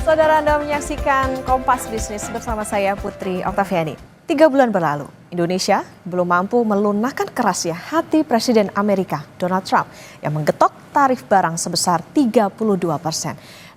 Saudara, Anda menyaksikan Kompas Bisnis bersama saya Putri Oktaviani. 3 bulan berlalu, Indonesia belum mampu melunakkan kerasnya hati Presiden Amerika Donald Trump yang menggetok tarif barang sebesar 32%.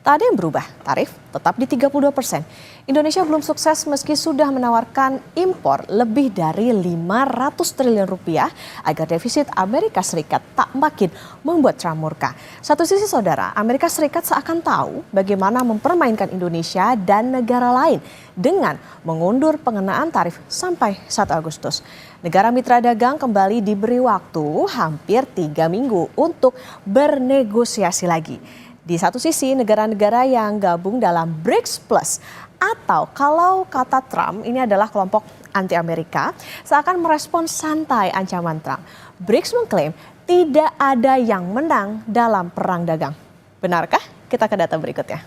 Tak ada yang berubah, tarif tetap di 32%. Indonesia belum sukses meski sudah menawarkan impor lebih dari 500 triliun rupiah agar defisit Amerika Serikat tak makin membuat Trump murka. Satu sisi saudara, Amerika Serikat seakan tahu bagaimana mempermainkan Indonesia dan negara lain dengan mengundur pengenaan tarif sampai 1 Agustus. Negara mitra dagang kembali diberi waktu hampir 3 minggu untuk bernegosiasi lagi. Di satu sisi, negara-negara yang gabung dalam BRICS Plus atau kalau kata Trump ini adalah kelompok anti-Amerika seakan merespon santai ancaman Trump. BRICS mengklaim tidak ada yang menang dalam perang dagang. Benarkah? Kita ke data berikutnya.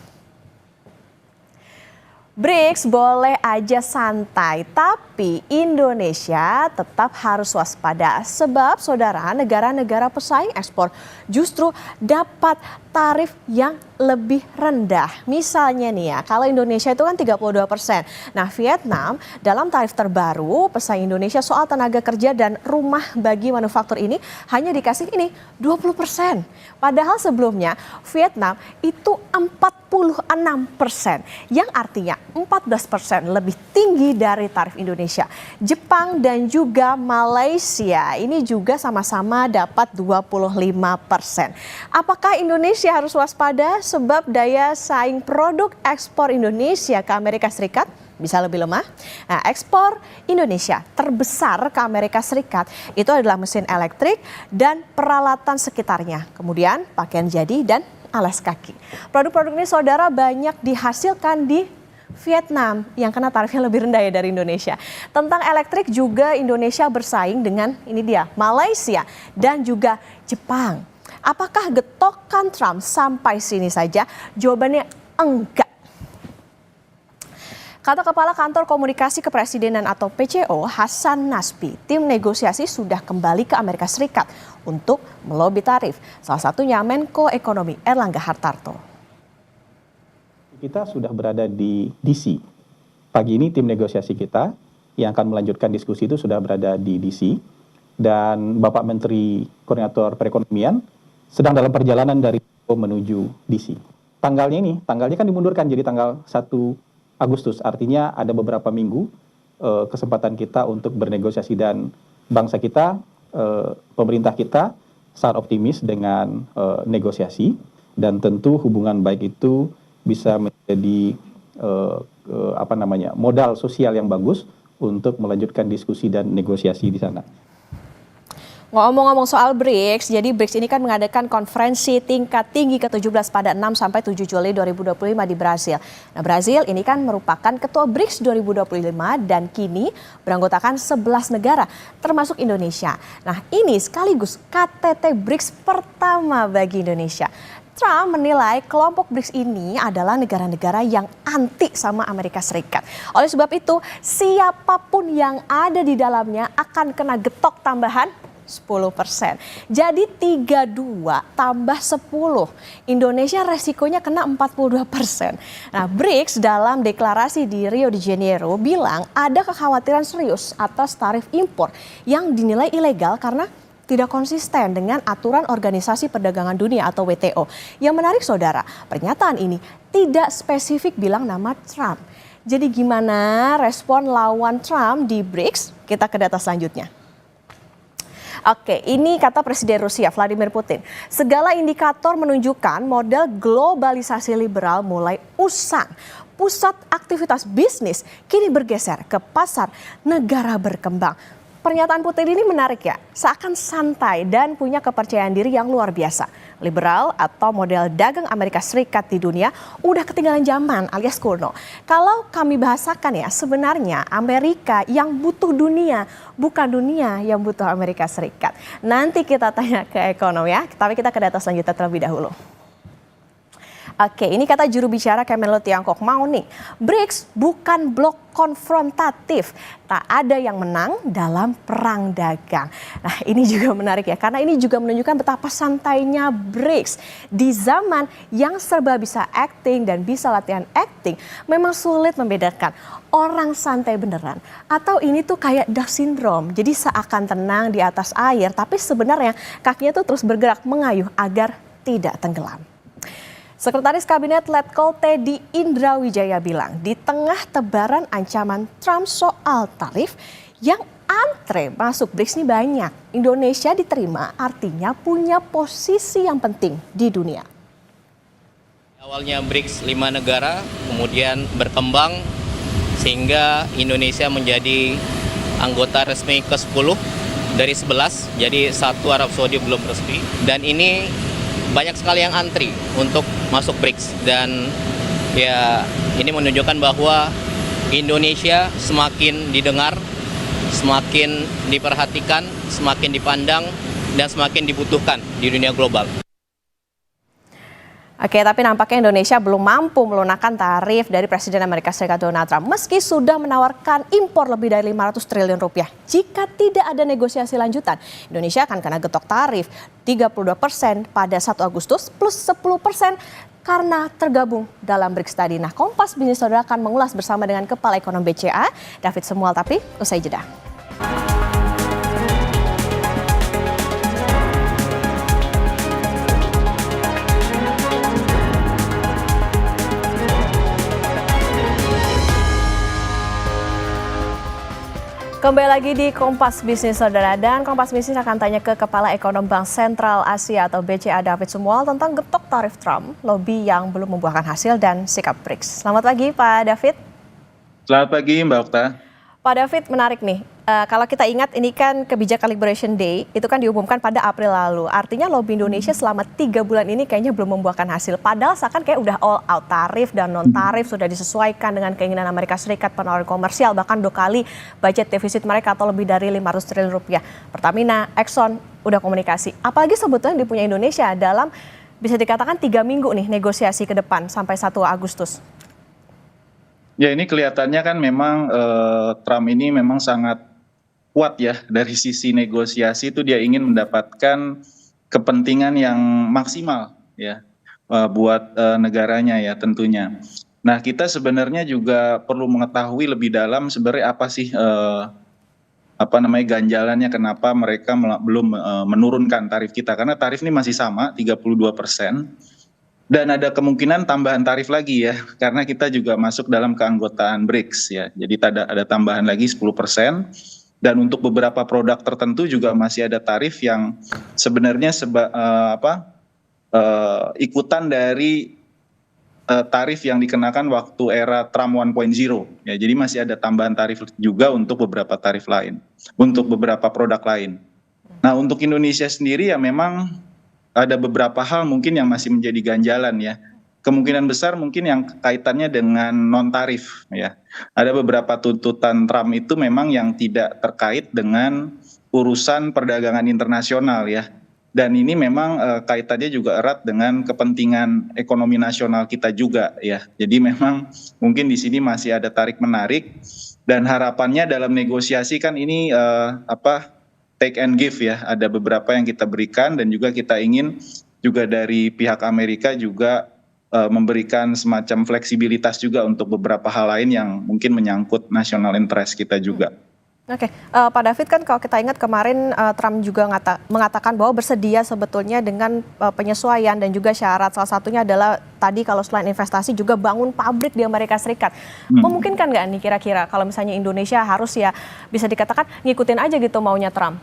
BRICS boleh aja santai, tapi Indonesia tetap harus waspada. Sebab saudara, negara-negara pesaing ekspor justru dapat tarif yang lebih rendah. Misalnya nih ya, kalau Indonesia itu kan 32%. Nah, Vietnam dalam tarif terbaru pesaing Indonesia soal tenaga kerja dan rumah bagi manufaktur ini hanya dikasih ini 20%. Padahal sebelumnya Vietnam itu 46%, yang artinya 14% lebih tinggi dari tarif Indonesia. Jepang dan juga Malaysia ini juga sama-sama dapat 25%. Apakah Indonesia harus waspada sebab daya saing produk ekspor Indonesia ke Amerika Serikat bisa lebih lemah? Nah, ekspor Indonesia terbesar ke Amerika Serikat itu adalah mesin elektrik dan peralatan sekitarnya. Kemudian pakaian jadi dan alas kaki. Produk-produk ini saudara banyak dihasilkan di Vietnam yang kena tarifnya lebih rendah ya dari Indonesia. Tentang elektrik juga Indonesia bersaing dengan ini dia Malaysia dan juga Jepang. Apakah getokan Trump sampai sini saja? Jawabannya enggak. Kata Kepala Kantor Komunikasi Kepresidenan atau PCO, Hasan Nasbi, tim negosiasi sudah kembali ke Amerika Serikat untuk melobi tarif. Salah satunya Menko Ekonomi Erlangga Hartarto. Kita sudah berada di DC. Pagi ini tim negosiasi kita yang akan melanjutkan diskusi itu sudah berada di DC. Dan Bapak Menteri Koordinator Perekonomian sedang dalam perjalanan dari menuju DC. Tanggalnya kan dimundurkan jadi tanggal 1 Agustus. Artinya ada beberapa minggu kesempatan kita untuk bernegosiasi dan bangsa kita, pemerintah kita sangat optimis dengan negosiasi dan tentu hubungan baik itu bisa menjadi modal sosial yang bagus untuk melanjutkan diskusi dan negosiasi di sana. Ngomong-ngomong soal BRICS, jadi BRICS ini kan mengadakan konferensi tingkat tinggi ke-17 pada 6 sampai 7 Juli 2025 di Brasil. Nah, Brasil ini kan merupakan ketua BRICS 2025 dan kini beranggotakan 11 negara termasuk Indonesia. Nah, ini sekaligus KTT BRICS pertama bagi Indonesia. Trump menilai kelompok BRICS ini adalah negara-negara yang anti sama Amerika Serikat. Oleh sebab itu, siapapun yang ada di dalamnya akan kena getok tambahan 10%. Jadi 32 tambah 10. Indonesia resikonya kena 42%. Nah, BRICS dalam deklarasi di Rio de Janeiro bilang ada kekhawatiran serius atas tarif impor yang dinilai ilegal karena tidak konsisten dengan aturan Organisasi Perdagangan Dunia atau WTO. Yang menarik saudara, pernyataan ini tidak spesifik bilang nama Trump. Jadi gimana respon lawan Trump di BRICS? Kita ke data selanjutnya. Oke, ini kata Presiden Rusia Vladimir Putin. Segala indikator menunjukkan model globalisasi liberal mulai usang. Pusat aktivitas bisnis kini bergeser ke pasar negara berkembang. Pernyataan Putin ini menarik ya, seakan santai dan punya kepercayaan diri yang luar biasa. Liberal atau model dagang Amerika Serikat di dunia udah ketinggalan zaman alias kuno. Kalau kami bahasakan ya, sebenarnya Amerika yang butuh dunia, bukan dunia yang butuh Amerika Serikat. Nanti kita tanya ke ekonom ya, tapi kita ke data selanjutnya terlebih dahulu. Oke, ini kata juru bicara Kemenlu Tiongkok mau nih, BRICS bukan blok konfrontatif, tak ada yang menang dalam perang dagang. Nah ini juga menarik ya, karena ini juga menunjukkan betapa santainya BRICS. Di zaman yang serba bisa acting dan bisa latihan acting, memang sulit membedakan orang santai beneran atau ini tuh kayak duck syndrome. Jadi seakan tenang di atas air, tapi sebenarnya kakinya tuh terus bergerak mengayuh agar tidak tenggelam. Sekretaris Kabinet Letkol Teddy Indra Wijaya bilang, di tengah tebaran ancaman Trump soal tarif yang antre masuk BRICS ini banyak. Indonesia diterima artinya punya posisi yang penting di dunia. Awalnya BRICS 5 negara, kemudian berkembang sehingga Indonesia menjadi anggota resmi ke-10 dari 11, jadi satu Arab Saudi belum resmi. Dan ini banyak sekali yang antri untuk masuk BRICS dan ya ini menunjukkan bahwa Indonesia semakin didengar, semakin diperhatikan, semakin dipandang dan semakin dibutuhkan di dunia global. Oke, tapi nampaknya Indonesia belum mampu melunakkan tarif dari Presiden Amerika Serikat Donald Trump meski sudah menawarkan impor lebih dari 500 triliun rupiah. Jika tidak ada negosiasi lanjutan, Indonesia akan kena getok tarif 32% pada 1 Agustus plus 10% karena tergabung dalam BRICS tadi. Nah, Kompas Bisnis Saudara akan mengulas bersama dengan Kepala Ekonom BCA, David Semual, tapi usai jeda. Kembali lagi di Kompas Bisnis Saudara, dan Kompas Bisnis akan tanya ke Kepala Ekonom Bank Sentral Asia atau BCA David Semual tentang getok tarif Trump, lobby yang belum membuahkan hasil dan sikap BRICS. Selamat pagi Pak David. Selamat pagi Mbak Okta. Pak David, menarik nih, kalau kita ingat ini kan kebijakan Liberation Day itu kan diumumkan pada April lalu. Artinya lobby Indonesia selama 3 bulan ini kayaknya belum membuahkan hasil. Padahal seakan kayak udah all out, tarif dan non tarif sudah disesuaikan dengan keinginan Amerika Serikat, penawaran komersial, bahkan 2 kali budget defisit mereka atau lebih dari 500 triliun rupiah. Pertamina, Exxon udah komunikasi. Apalagi sebetulnya yang dipunya Indonesia dalam bisa dikatakan 3 minggu nih negosiasi ke depan sampai 1 Agustus. Ya ini kelihatannya kan memang Trump ini memang sangat kuat ya dari sisi negosiasi itu dia ingin mendapatkan kepentingan yang maksimal ya buat negaranya ya tentunya. Nah kita sebenarnya juga perlu mengetahui lebih dalam sebenarnya apa sih ganjalannya kenapa mereka belum menurunkan tarif kita, karena tarif ini masih sama 32%. Dan ada kemungkinan tambahan tarif lagi ya, karena kita juga masuk dalam keanggotaan BRICS ya. Jadi ada tambahan lagi 10%. Dan untuk beberapa produk tertentu juga masih ada tarif yang sebenarnya ikutan dari tarif yang dikenakan waktu era Trump 1.0 ya. Jadi masih ada tambahan tarif juga untuk beberapa tarif lain, untuk beberapa produk lain. Nah untuk Indonesia sendiri ya memang ada beberapa hal mungkin yang masih menjadi ganjalan ya. Kemungkinan besar mungkin yang kaitannya dengan non tarif ya. Ada beberapa tuntutan Trump itu memang yang tidak terkait dengan urusan perdagangan internasional ya. Dan ini memang kaitannya juga erat dengan kepentingan ekonomi nasional kita juga ya. Jadi memang mungkin di sini masih ada tarik menarik dan harapannya dalam negosiasi kan ini take and give ya, ada beberapa yang kita berikan dan juga kita ingin juga dari pihak Amerika juga memberikan semacam fleksibilitas juga untuk beberapa hal lain yang mungkin menyangkut national interest kita juga. Oke, Pak David, kan kalau kita ingat kemarin Trump juga mengatakan bahwa bersedia sebetulnya dengan penyesuaian dan juga syarat, salah satunya adalah tadi kalau selain investasi juga bangun pabrik di Amerika Serikat. Memungkinkan nggak nih kira-kira kalau misalnya Indonesia harus ya bisa dikatakan ngikutin aja gitu maunya Trump?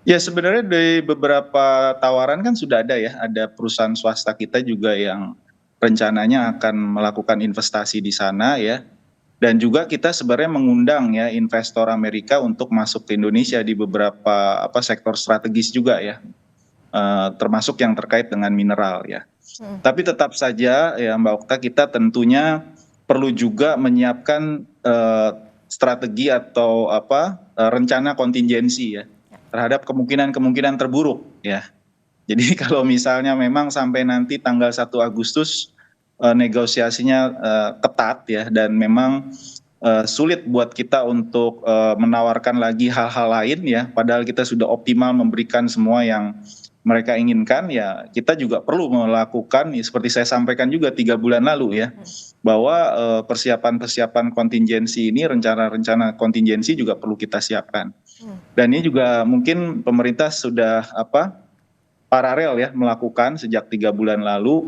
Ya sebenarnya dari beberapa tawaran kan sudah ada ya, ada perusahaan swasta kita juga yang rencananya akan melakukan investasi di sana ya. Dan juga kita sebenarnya mengundang ya investor Amerika untuk masuk ke Indonesia di beberapa sektor strategis juga ya, termasuk yang terkait dengan mineral ya. Tapi tetap saja ya Mbak Okta, kita tentunya perlu juga menyiapkan strategi atau rencana kontingensi ya terhadap kemungkinan terburuk ya. Jadi kalau misalnya memang sampai nanti tanggal 1 Agustus negosiasinya ketat ya, dan memang sulit buat kita untuk menawarkan lagi hal-hal lain ya, padahal kita sudah optimal memberikan semua yang mereka inginkan, ya kita juga perlu melakukan seperti saya sampaikan juga 3 bulan lalu ya, bahwa persiapan-persiapan kontingensi ini, rencana-rencana kontingensi juga perlu kita siapkan. Dan ini juga mungkin pemerintah sudah paralel ya melakukan sejak 3 bulan lalu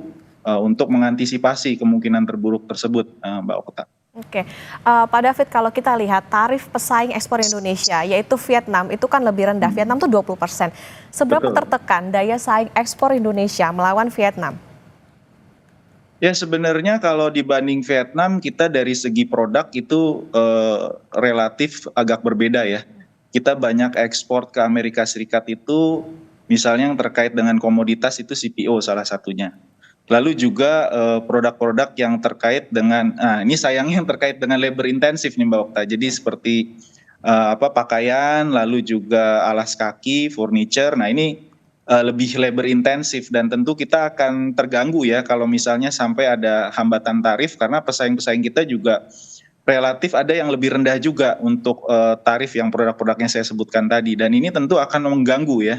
untuk mengantisipasi kemungkinan terburuk tersebut, Mbak Okta. Oke, Pak David, kalau kita lihat tarif pesaing ekspor Indonesia, yaitu Vietnam, itu kan lebih rendah. Vietnam tuh 20%. Seberapa Betul. tertekan daya saing ekspor Indonesia melawan Vietnam? Ya sebenarnya kalau dibanding Vietnam, kita dari segi produk itu relatif agak berbeda ya. Kita banyak ekspor ke Amerika Serikat itu, misalnya yang terkait dengan komoditas itu CPO salah satunya. Lalu juga produk-produk yang terkait dengan, ini sayangnya yang terkait dengan labor intensif nih Mbak Okta. Jadi seperti pakaian, lalu juga alas kaki, furniture. Nah ini lebih labor intensif, dan tentu kita akan terganggu ya kalau misalnya sampai ada hambatan tarif, karena pesaing-pesaing kita juga relatif ada yang lebih rendah juga untuk tarif yang produk-produk yang saya sebutkan tadi. Dan ini tentu akan mengganggu ya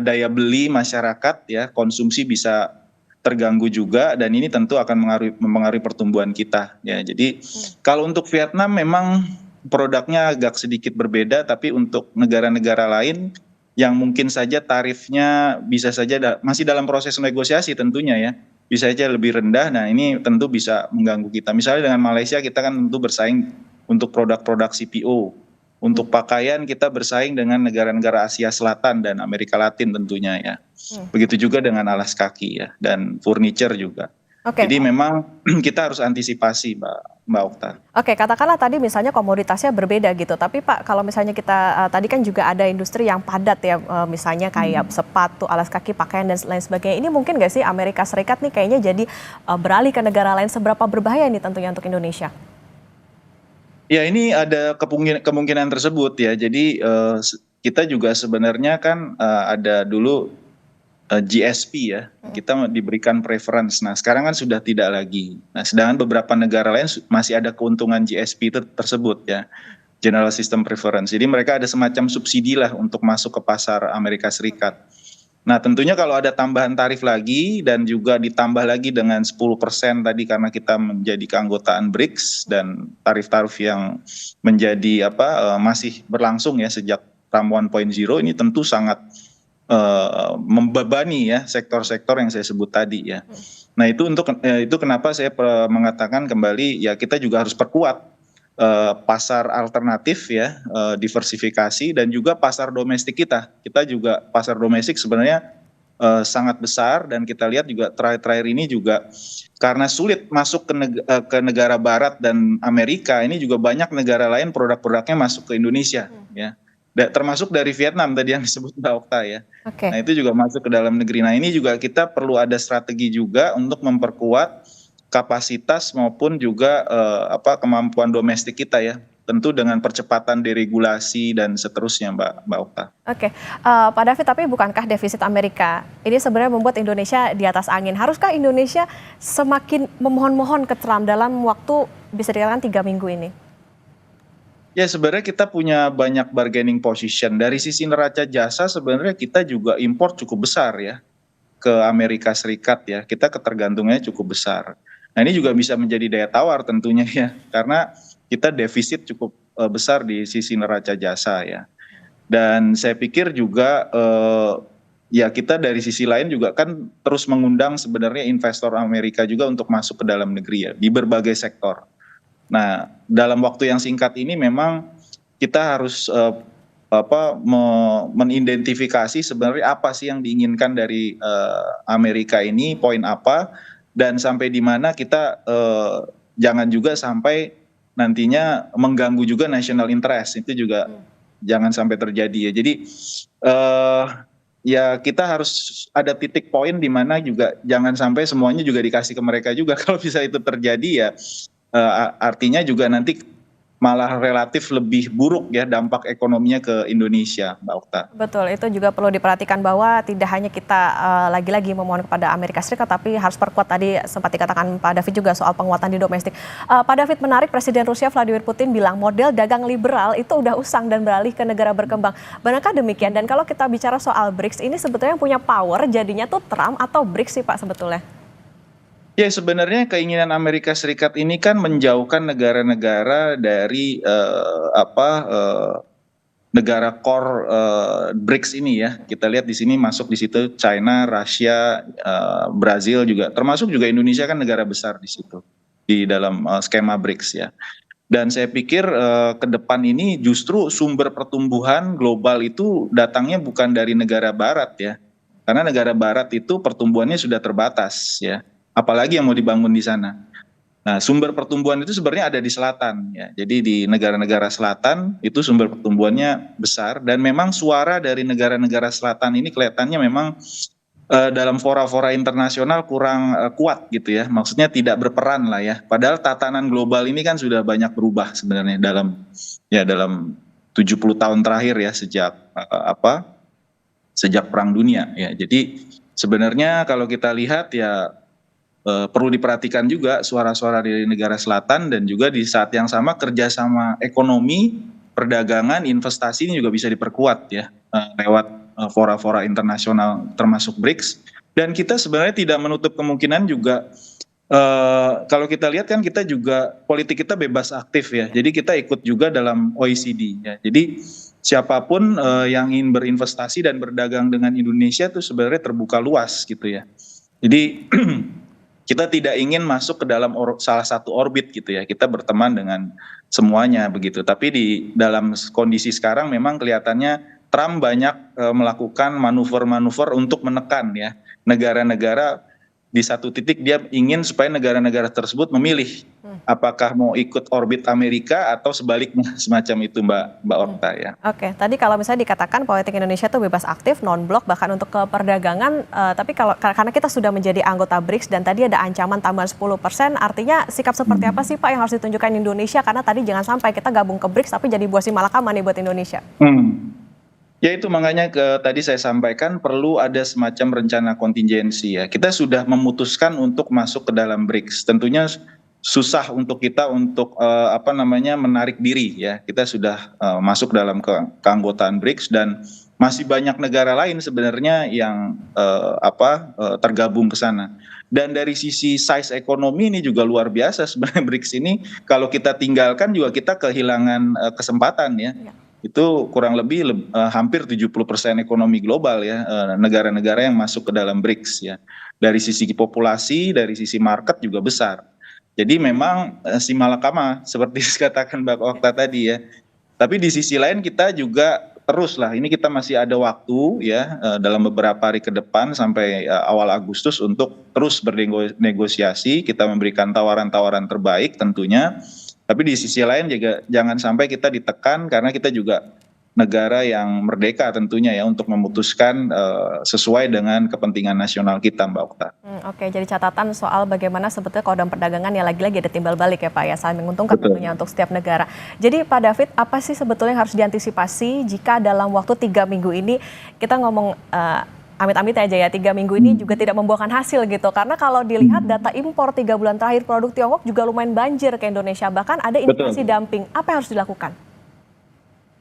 daya beli masyarakat ya, konsumsi bisa terganggu juga, dan ini tentu akan mempengaruhi pertumbuhan kita ya. Jadi kalau untuk Vietnam memang produknya agak sedikit berbeda, tapi untuk negara-negara lain yang mungkin saja tarifnya bisa saja masih dalam proses negosiasi tentunya ya, bisa saja lebih rendah. Nah ini tentu bisa mengganggu kita. Misalnya dengan Malaysia kita kan tentu bersaing untuk produk-produk CPO. Untuk pakaian kita bersaing dengan negara-negara Asia Selatan dan Amerika Latin tentunya ya. Begitu juga dengan alas kaki ya, dan furniture juga. Oke. Jadi memang kita harus antisipasi Mbak Okta. Oke, katakanlah tadi misalnya komoditasnya berbeda gitu, tapi Pak kalau misalnya kita tadi kan juga ada industri yang padat ya, misalnya kayak sepatu, alas kaki, pakaian dan lain sebagainya. Ini mungkin nggak sih Amerika Serikat nih kayaknya jadi beralih ke negara lain, seberapa berbahaya ini tentunya untuk Indonesia? Ya ini ada kemungkinan tersebut ya. Jadi kita juga sebenarnya kan ada dulu GSP ya, kita diberikan preference. Nah sekarang kan sudah tidak lagi. Nah sedangkan beberapa negara lain masih ada keuntungan GSP tersebut ya, General System Preference. Jadi mereka ada semacam subsidi lah untuk masuk ke pasar Amerika Serikat. Nah tentunya kalau ada tambahan tarif lagi dan juga ditambah lagi dengan 10% tadi karena kita menjadi keanggotaan BRICS, dan tarif-tarif yang menjadi masih berlangsung ya sejak Trump 1.0, ini tentu sangat membebani ya sektor-sektor yang saya sebut tadi ya. Nah itu kenapa saya mengatakan kembali ya, kita juga harus perkuat pasar alternatif ya, diversifikasi, dan juga pasar domestik kita. Kita juga pasar domestik sebenarnya sangat besar, dan kita lihat juga terakhir ini juga karena sulit masuk ke negara barat dan Amerika, ini juga banyak negara lain produk-produknya masuk ke Indonesia ya. Termasuk dari Vietnam tadi yang disebut Mbak Okta ya. Oke. Nah itu juga masuk ke dalam negeri. Nah ini juga kita perlu ada strategi juga untuk memperkuat kapasitas maupun juga kemampuan domestik kita ya, tentu dengan percepatan deregulasi dan seterusnya Mbak Okta. Oke, Pak David, tapi bukankah defisit Amerika ini sebenarnya membuat Indonesia di atas angin? Haruskah Indonesia semakin memohon-mohon ke Trump dalam waktu bisa dikatakan 3 minggu ini? Ya sebenarnya kita punya banyak bargaining position. Dari sisi neraca jasa sebenarnya kita juga impor cukup besar ya ke Amerika Serikat ya. Kita ketergantungannya cukup besar. Nah ini juga bisa menjadi daya tawar tentunya ya, karena kita defisit cukup besar di sisi neraca jasa ya. Dan saya pikir juga ya kita dari sisi lain juga kan terus mengundang sebenarnya investor Amerika juga untuk masuk ke dalam negeri ya, di berbagai sektor. Nah dalam waktu yang singkat ini memang kita harus menidentifikasi sebenarnya apa sih yang diinginkan dari Amerika ini, poin apa, dan sampai di mana kita jangan juga sampai nantinya mengganggu juga national interest, itu juga jangan sampai terjadi ya. Jadi ya kita harus ada titik poin di mana juga jangan sampai semuanya juga dikasih ke mereka juga. Kalau bisa itu terjadi ya artinya juga nanti malah relatif lebih buruk ya dampak ekonominya ke Indonesia, Mbak Okta. Betul, itu juga perlu diperhatikan bahwa tidak hanya kita lagi-lagi memohon kepada Amerika Serikat, tapi harus perkuat tadi sempat dikatakan Pak David juga soal penguatan di domestik. Pak David, menarik Presiden Rusia Vladimir Putin bilang model dagang liberal itu udah usang dan beralih ke negara berkembang. Benarkah demikian? Dan kalau kita bicara soal BRICS, ini sebetulnya yang punya power jadinya tuh Trump atau BRICS sih Pak sebetulnya? Ya sebenarnya keinginan Amerika Serikat ini kan menjauhkan negara-negara dari negara core BRICS ini ya. Kita lihat di sini masuk di situ China, Rusia, Brazil juga, termasuk juga Indonesia kan negara besar di situ di dalam skema BRICS ya. Dan saya pikir ke depan ini justru sumber pertumbuhan global itu datangnya bukan dari negara barat ya. Karena negara barat itu pertumbuhannya sudah terbatas ya. Apalagi yang mau dibangun di sana. Nah, sumber pertumbuhan itu sebenarnya ada di selatan ya. Jadi di negara-negara selatan itu sumber pertumbuhannya besar dan memang suara dari negara-negara selatan ini kelihatannya memang dalam fora-fora internasional kurang kuat gitu ya. Maksudnya tidak berperan lah ya. Padahal tatanan global ini kan sudah banyak berubah sebenarnya dalam 70 tahun terakhir ya sejak Perang Dunia ya. Jadi sebenarnya kalau kita lihat ya perlu diperhatikan juga suara-suara dari negara selatan dan juga di saat yang sama kerjasama ekonomi, perdagangan, investasi ini juga bisa diperkuat ya lewat fora-fora internasional termasuk BRICS. Dan kita sebenarnya tidak menutup kemungkinan juga kalau kita lihat kan kita juga politik kita bebas aktif ya. Jadi kita ikut juga dalam OECD ya. Jadi siapapun yang ingin berinvestasi dan berdagang dengan Indonesia itu sebenarnya terbuka luas gitu ya. Jadi kita tidak ingin masuk ke dalam salah satu orbit gitu ya. Kita berteman dengan semuanya begitu. Tapi di dalam kondisi sekarang memang kelihatannya Trump banyak melakukan manuver-manuver untuk menekan ya negara-negara. Di satu titik dia ingin supaya negara-negara tersebut memilih apakah mau ikut orbit Amerika atau sebaliknya semacam itu Mbak Okta ya. Oke, tadi kalau misalnya dikatakan politik Indonesia itu bebas aktif, non-blok bahkan untuk ke perdagangan, tapi karena kita sudah menjadi anggota BRICS dan tadi ada ancaman tambahan 10%, artinya sikap seperti apa sih Pak yang harus ditunjukkan Indonesia karena tadi jangan sampai kita gabung ke BRICS tapi jadi buah si malakama nih buat Indonesia. Ya itu makanya tadi saya sampaikan perlu ada semacam rencana kontingensi ya. Kita sudah memutuskan untuk masuk ke dalam BRICS. Tentunya susah untuk kita untuk menarik diri ya. Kita sudah masuk dalam keanggotaan BRICS dan masih banyak negara lain sebenarnya yang tergabung ke sana. Dan dari sisi size ekonomi ini juga luar biasa sebenarnya BRICS ini. Kalau kita tinggalkan juga kita kehilangan kesempatan ya. Itu kurang lebih hampir 70% ekonomi global ya negara-negara yang masuk ke dalam BRICS ya. Dari sisi populasi, dari sisi market juga besar. Jadi memang si malakama seperti dikatakan Mbak Okta tadi ya. Tapi di sisi lain kita juga terus lah, ini kita masih ada waktu ya dalam beberapa hari ke depan sampai awal Agustus untuk terus bernegosiasi, kita memberikan tawaran-tawaran terbaik tentunya. Tapi di sisi lain juga jangan sampai kita ditekan karena kita juga negara yang merdeka tentunya ya untuk memutuskan sesuai dengan kepentingan nasional kita Mbak Okta. Oke, jadi catatan soal bagaimana sebetulnya kodam perdagangan ya lagi-lagi ada timbal balik ya Pak ya, saling menguntungkan tentunya untuk setiap negara. Jadi Pak David, apa sih sebetulnya yang harus diantisipasi jika dalam waktu 3 minggu ini kita ngomong amit-amit aja ya 3 minggu ini juga tidak membuahkan hasil gitu, karena kalau dilihat data impor 3 bulan terakhir produk Tiongkok juga lumayan banjir ke Indonesia, bahkan ada indikasi dumping. Apa yang harus dilakukan?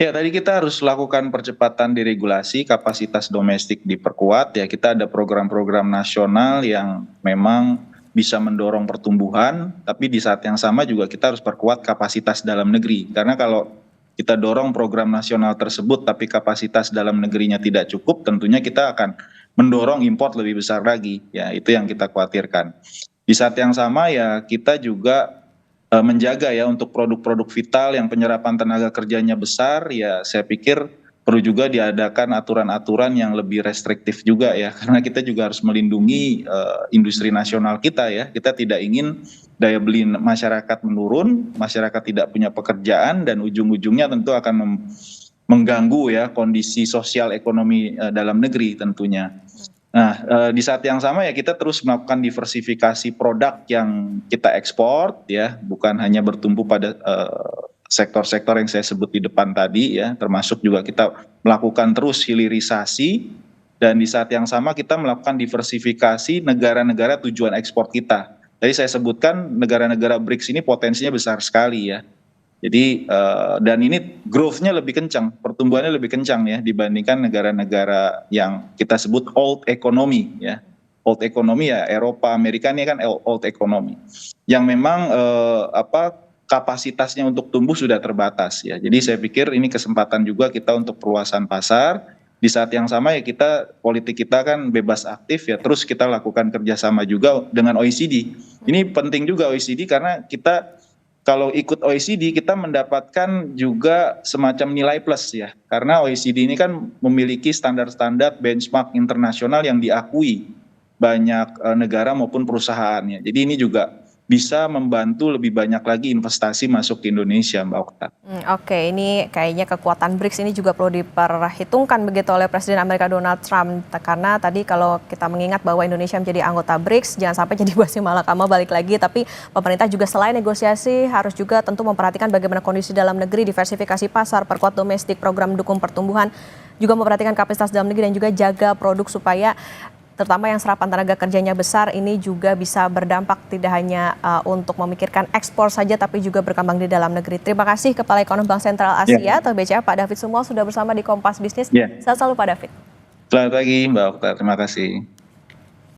Ya tadi kita harus lakukan percepatan diregulasi, kapasitas domestik diperkuat ya, kita ada program-program nasional yang memang bisa mendorong pertumbuhan, tapi di saat yang sama juga kita harus perkuat kapasitas dalam negeri, karena kalau kita dorong program nasional tersebut tapi kapasitas dalam negerinya tidak cukup, tentunya kita akan mendorong import lebih besar lagi ya, itu yang kita khawatirkan. Di saat yang sama ya kita juga menjaga ya untuk produk-produk vital yang penyerapan tenaga kerjanya besar ya, saya pikir perlu juga diadakan aturan-aturan yang lebih restriktif juga ya, karena kita juga harus melindungi industri nasional kita ya. Kita tidak ingin daya beli masyarakat menurun, masyarakat tidak punya pekerjaan dan ujung-ujungnya tentu akan mengganggu ya kondisi sosial ekonomi dalam negeri tentunya. Nah di saat yang sama ya kita terus melakukan diversifikasi produk yang kita ekspor ya, bukan hanya bertumpu pada sektor-sektor yang saya sebut di depan tadi ya, termasuk juga kita melakukan terus hilirisasi dan di saat yang sama kita melakukan diversifikasi negara-negara tujuan ekspor kita. Jadi saya sebutkan negara-negara BRICS ini potensinya besar sekali ya. Jadi dan ini growth-nya lebih kencang, pertumbuhannya lebih kencang ya dibandingkan negara-negara yang kita sebut old economy ya. Old economy ya Eropa, Amerika ini kan old economy. Yang memang kapasitasnya untuk tumbuh sudah terbatas ya. Jadi saya pikir ini kesempatan juga kita untuk perluasan pasar. Di saat yang sama ya politik kita kan bebas aktif ya, terus kita lakukan kerjasama juga dengan OECD. Ini penting juga OECD karena kita kalau ikut OECD kita mendapatkan juga semacam nilai plus ya, karena OECD ini kan memiliki standar-standar benchmark internasional yang diakui banyak negara maupun perusahaannya. Jadi ini juga bisa membantu lebih banyak lagi investasi masuk ke Indonesia, Mbak Okta. Oke, ini kayaknya kekuatan BRICS ini juga perlu diperhitungkan begitu oleh Presiden Amerika Donald Trump. Karena tadi kalau kita mengingat bahwa Indonesia menjadi anggota BRICS, jangan sampai jadi buah si malakama balik lagi. Tapi pemerintah juga selain negosiasi harus juga tentu memperhatikan bagaimana kondisi dalam negeri, diversifikasi pasar, perkuat domestik, program dukung pertumbuhan, juga memperhatikan kapasitas dalam negeri dan juga jaga produk supaya terutama yang serapan tenaga kerjanya besar ini juga bisa berdampak tidak hanya untuk memikirkan ekspor saja tapi juga berkembang di dalam negeri. Terima kasih Kepala Ekonom Bank Sentral Asia atau BCA Pak David Sumual sudah bersama di Kompas Bisnis. Sehat selalu Pak David. Selamat pagi Mbak Okta, terima kasih.